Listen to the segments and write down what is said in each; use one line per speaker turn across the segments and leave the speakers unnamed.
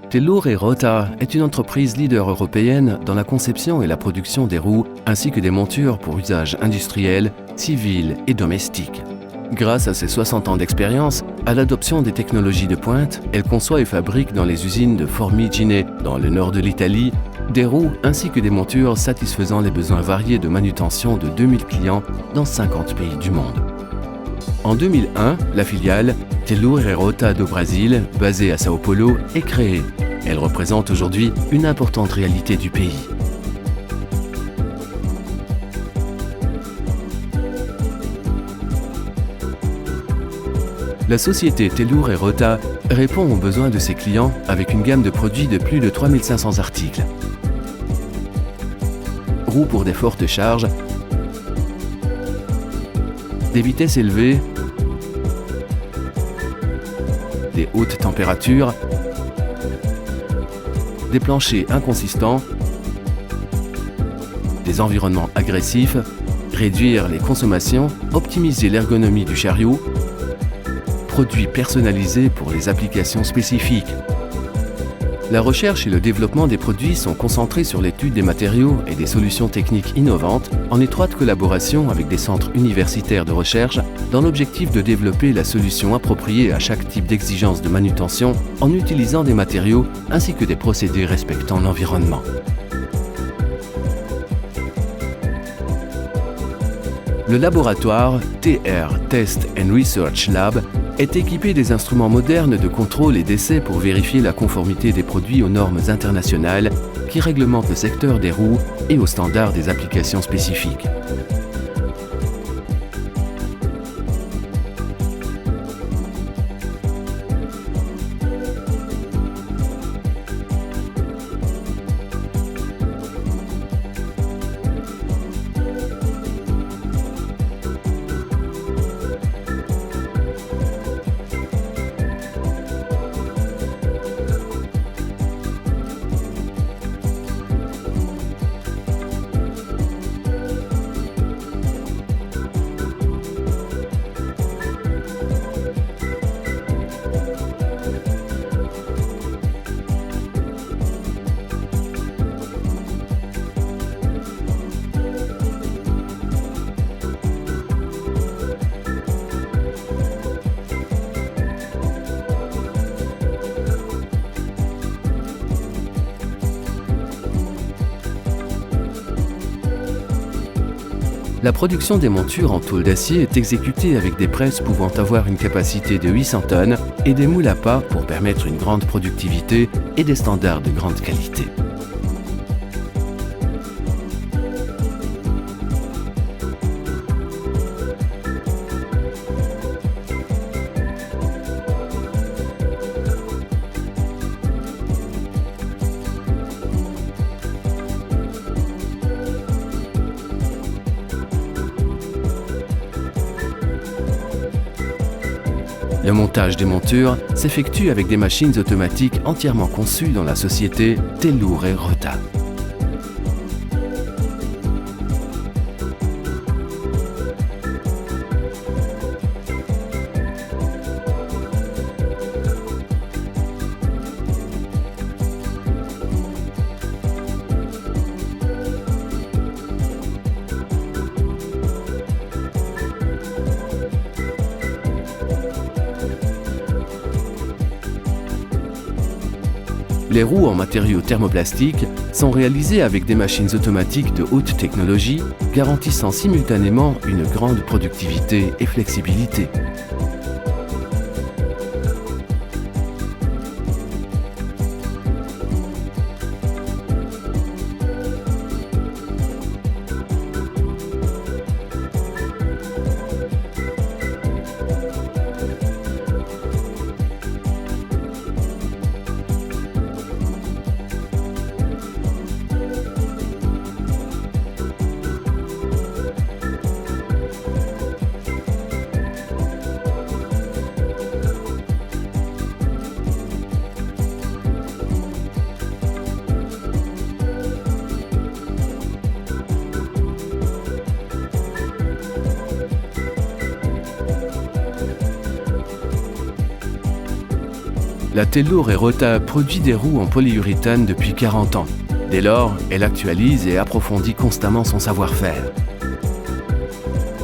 Telur et Rota est une entreprise leader européenne dans la conception et la production des roues ainsi que des montures pour usage industriel, civil et domestique. Grâce à ses 60 ans d'expérience, à l'adoption des technologies de pointe, elle conçoit et fabrique dans les usines de Formigine, dans le nord de l'Italie, des roues ainsi que des montures satisfaisant les besoins variés de manutention de 2000 clients dans 50 pays du monde. En 2001, la filiale Telur e Rota do Brasil, basée à Sao Paulo, est créée. Elle représente aujourd'hui une importante réalité du pays. La société Telur e Rota répond aux besoins de ses clients avec une gamme de produits de plus de 3500 articles. Roues pour des fortes charges, des vitesses élevées, des hautes températures, des planchers inconsistants, des environnements agressifs, réduire les consommations, optimiser l'ergonomie du chariot, produits personnalisés pour les applications spécifiques. La recherche et le développement des produits sont concentrés sur l'étude des matériaux et des solutions techniques innovantes en étroite collaboration avec des centres universitaires de recherche dans l'objectif de développer la solution appropriée à chaque type d'exigence de manutention en utilisant des matériaux ainsi que des procédés respectant l'environnement. Le laboratoire TR Test and Research Lab est équipé des instruments modernes de contrôle et d'essai pour vérifier la conformité des produits aux normes internationales qui réglementent le secteur des roues et aux standards des applications spécifiques. La production des montures en tôle d'acier est exécutée avec des presses pouvant avoir une capacité de 800 tonnes et des moules à pas pour permettre une grande productivité et des standards de grande qualité. Le montage des montures s'effectue avec des machines automatiques entièrement conçues dans la société Telur e Rota. Les roues en matériaux thermoplastiques sont réalisées avec des machines automatiques de haute technologie, garantissant simultanément une grande productivité et flexibilité. La Tellour & Rota produit des roues en polyuréthane depuis 40 ans. Dès lors, elle actualise et approfondit constamment son savoir-faire.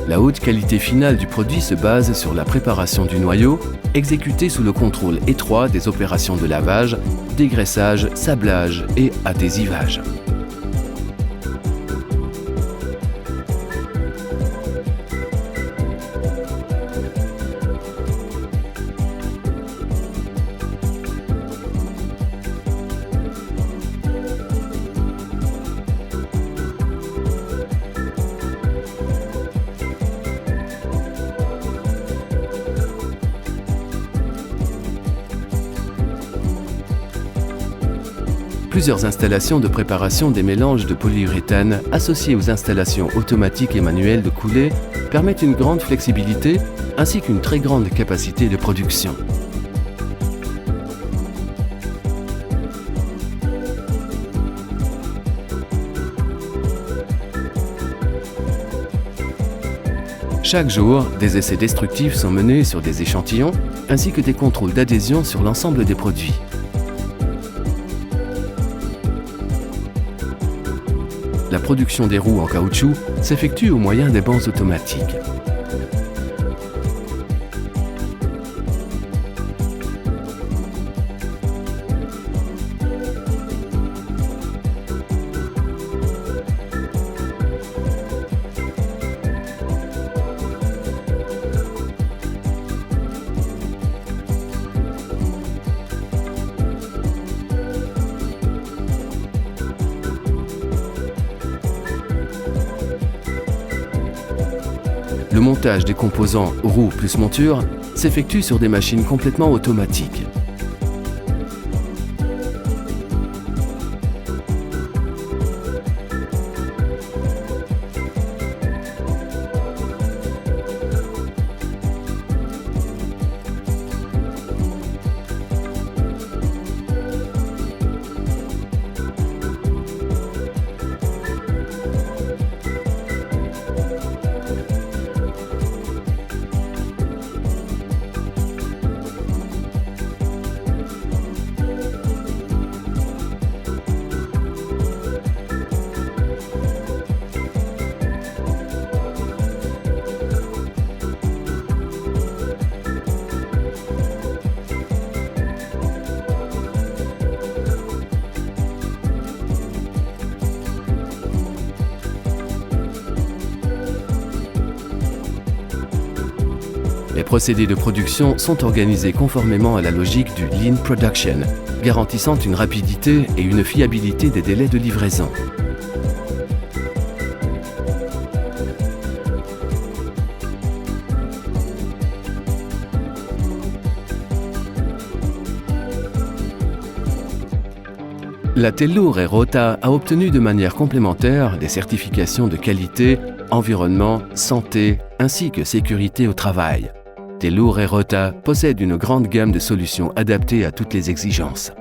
La haute qualité finale du produit se base sur la préparation du noyau, exécutée sous le contrôle étroit des opérations de lavage, dégraissage, sablage et adhésivage. Plusieurs installations de préparation des mélanges de polyuréthane associées aux installations automatiques et manuelles de coulée permettent une grande flexibilité ainsi qu'une très grande capacité de production. Chaque jour, des essais destructifs sont menés sur des échantillons ainsi que des contrôles d'adhésion sur l'ensemble des produits. La production des roues en caoutchouc s'effectue au moyen des bancs automatiques. Le montage des composants roues plus monture s'effectue sur des machines complètement automatiques. Les procédés de production sont organisés conformément à la logique du Lean Production, garantissant une rapidité et une fiabilité des délais de livraison. La Tellour & Rota a obtenu de manière complémentaire des certifications de qualité, environnement, santé ainsi que sécurité au travail. Tellour & Rota possède une grande gamme de solutions adaptées à toutes les exigences.